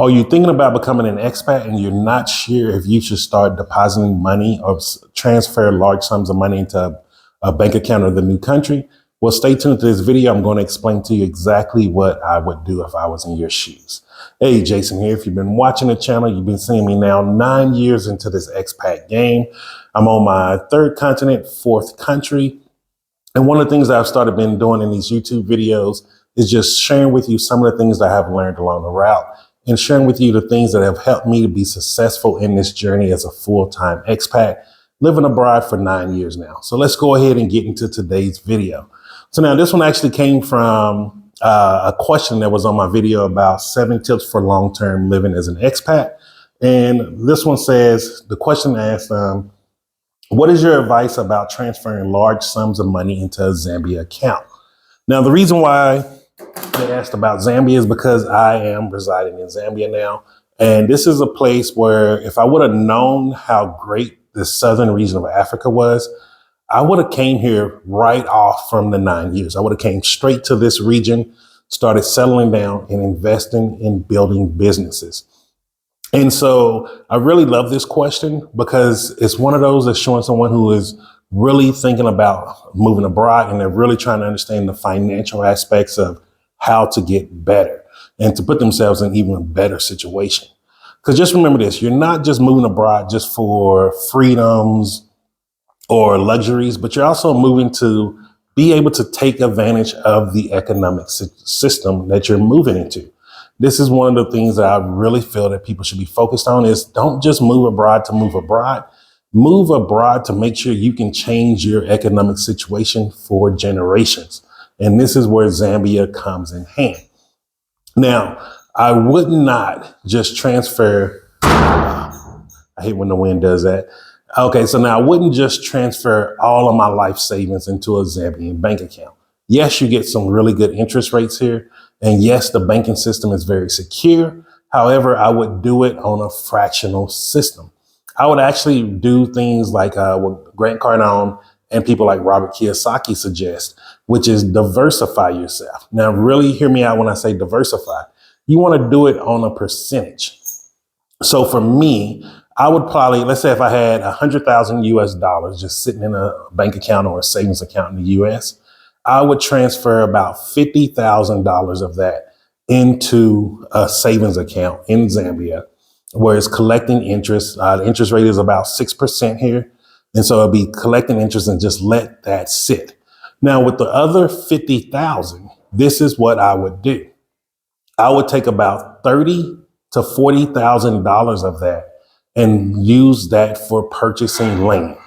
Are you thinking about becoming an expat and you're not sure if you should start depositing money or transfer large sums of money into a bank account of the new country? Well, stay tuned to this video. I'm going to explain to you exactly what I would do if I was in your shoes. Hey, Jason here. If you've been watching the channel, you've been seeing me now 9 years into this expat game. I'm on my third continent, fourth country. And one of the things that I've started been doing in these YouTube videos is just sharing with you some of the things that I have learned along the route and sharing with you the things that have helped me to be successful in this journey as a full-time expat, living abroad for 9 years now. So let's go ahead and get into today's video. So now this one actually came from a question that was on my video about 7 tips for long-term living as an expat. And this one says, the question asked, what is your advice about transferring large sums of money into a Zambia account? Now, the reason why they asked about Zambia is because I am residing in Zambia now. And this is a place where if I would have known how great the southern region of Africa was, I would have came here right off from the 9 years. I would have came straight to this region, started settling down and investing in building businesses. And so I really love this question because it's one of those that's showing someone who is really thinking about moving abroad and they're really trying to understand the financial aspects of how to get better and to put themselves in even a better situation. Because just remember this, you're not just moving abroad just for freedoms or luxuries, but you're also moving to be able to take advantage of the economic system that you're moving into. This is one of the things that I really feel that people should be focused on is don't just move abroad to move abroad. Move abroad to make sure you can change your economic situation for generations. And this is where Zambia comes in hand. Now, I would not just transfer. I hate when the wind does that. Okay, so now I wouldn't just transfer all of my life savings into a Zambian bank account. Yes, you get some really good interest rates here. And yes, the banking system is very secure. However, I would do it on a fractional system. I would actually do things like what Grant Cardone and people like Robert Kiyosaki suggest, which is diversify yourself. Now, really hear me out when I say diversify. You want to do it on a percentage. So for me, I would probably, let's say if I had 100,000 US dollars just sitting in a bank account or a savings account in the US, I would transfer about $50,000 of that into a savings account in Zambia, where it's collecting interest. The interest rate is about 6% here. And so it'll be collecting interest and just let that sit. Now with the other 50,000, this is what I would do. I would take about $30,000 to $40,000 of that and use that for purchasing land.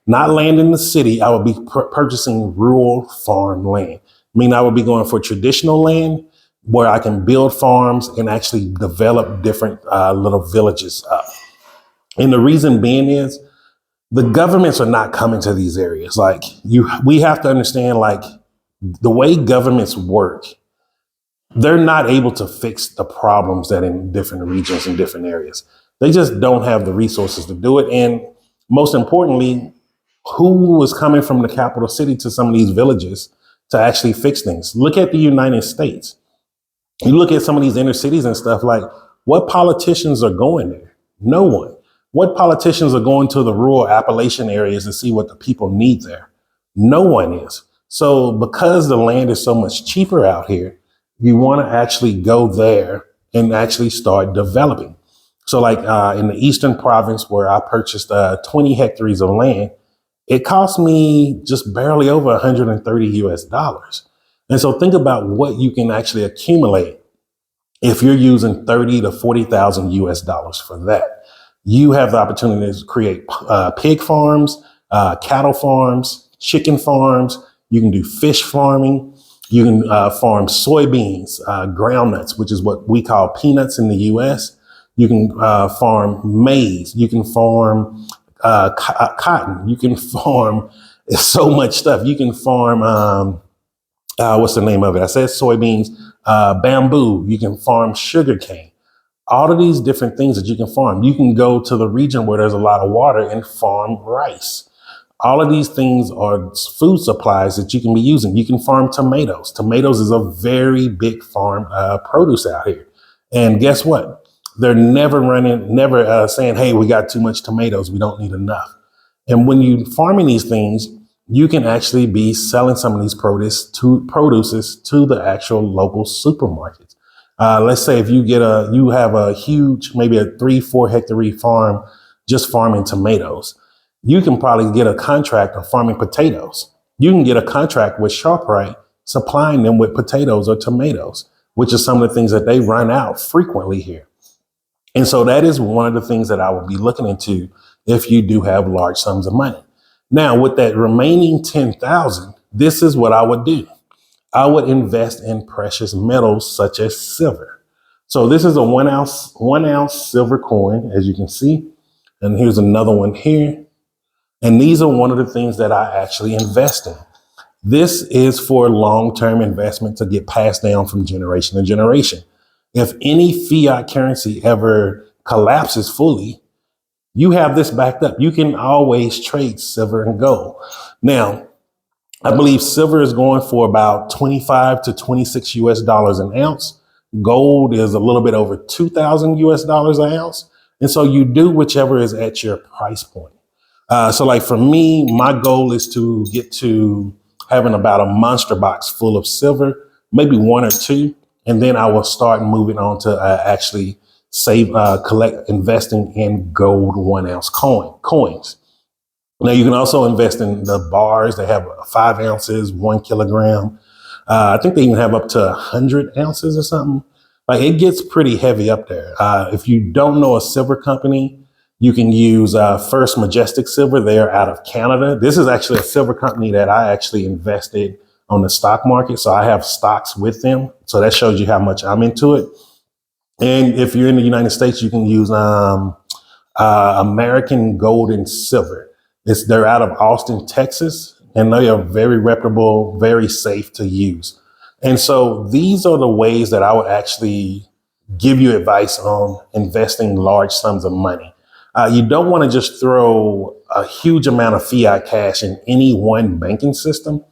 Not land in the city, I would be purchasing rural farm land. I mean, I would be going for traditional land where I can build farms and actually develop different little villages up. And the reason being is the governments are not coming to these areas. Like we have to understand like the way governments work, they're not able to fix the problems that in different regions and different areas. They just don't have the resources to do it. And most importantly, who was coming from the capital city to some of these villages to actually fix things? Look at the United States. You look at some of these inner cities and stuff, like what politicians are going there? No one. What politicians are going to the rural Appalachian areas to see what the people need there? No one is. So because the land is so much cheaper out here, you want to actually go there and actually start developing. So like in the Eastern province where I purchased 20 hectares of land, it cost me just barely over 130 US dollars. And so think about what you can actually accumulate if you're using 30 to 40,000 US dollars for that. You have the opportunity to create pig farms, cattle farms, chicken farms. You can do fish farming. You can farm soybeans, groundnuts, which is what we call peanuts in the US. You can farm maize. You can farm cotton. You can farm so much stuff. You can farm, what's the name of it? I said soybeans, bamboo. You can farm sugarcane. All of these different things that you can farm. You can go to the region where there's a lot of water and farm rice. All of these things are food supplies that you can be using. You can farm tomatoes. Tomatoes is a very big farm produce out here. And guess what? They're never saying, hey, we got too much tomatoes. We don't need enough. And when you farming these things, you can actually be selling some of these produces to the actual local supermarkets. Let's say if you have a huge, maybe a 3-4 hectare farm, just farming tomatoes, you can probably get a contract of farming potatoes. You can get a contract with ShopRite supplying them with potatoes or tomatoes, which is some of the things that they run out frequently here. And so that is one of the things that I would be looking into if you do have large sums of money. Now, with that remaining 10,000, this is what I would do. I would invest in precious metals such as silver. So this is a one ounce silver coin, as you can see. And here's another one here. And these are one of the things that I actually invest in. This is for long-term investment to get passed down from generation to generation. If any fiat currency ever collapses fully, you have this backed up. You can always trade silver and gold. Now, I believe silver is going for about 25 to 26 US dollars an ounce. Gold is a little bit over 2,000 US dollars an ounce. And so you do whichever is at your price point. So like for me, my goal is to get to having about a monster box full of silver, maybe one or two. And then I will start moving on to actually investing in gold 1 ounce coins. Now you can also invest in the bars. They have 5 ounces, 1 kilogram. I think they even have up to 100 ounces or something. Like it gets pretty heavy up there. If you don't know a silver company, you can use First Majestic Silver. They're out of Canada. This is actually a silver company that I actually invested on the stock market. So I have stocks with them. So that shows you how much I'm into it. And if you're in the United States, you can use American Gold and Silver. They're out of Austin, Texas, and they are very reputable, very safe to use. And so these are the ways that I would actually give you advice on investing large sums of money. You don't want to just throw a huge amount of fiat cash in any one banking system.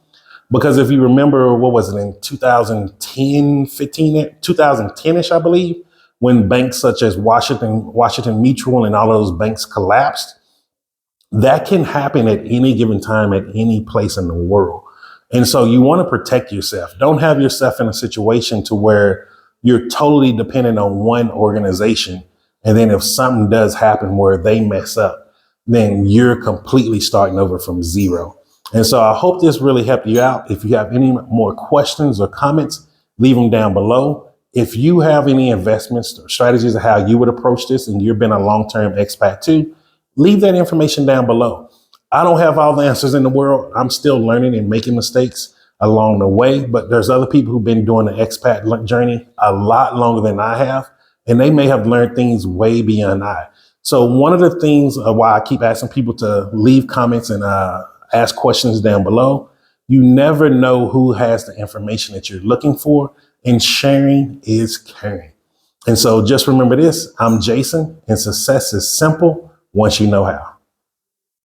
Because if you remember, what was it, in 2010-ish, I believe, when banks such as Washington Mutual and all of those banks collapsed, that can happen at any given time at any place in the world. And so you want to protect yourself. Don't have yourself in a situation to where you're totally dependent on one organization. And then if something does happen where they mess up, then you're completely starting over from zero. And so I hope this really helped you out. If you have any more questions or comments, leave them down below. If you have any investments or strategies of how you would approach this and you've been a long-term expat too, leave that information down below. I don't have all the answers in the world. I'm still learning and making mistakes along the way, but there's other people who've been doing the expat journey a lot longer than I have, and they may have learned things way beyond I. So one of the things why I keep asking people to leave comments and ask questions down below, you never know who has the information that you're looking for, and sharing is caring. And so just remember this, I'm Jason, and success is simple once you know how.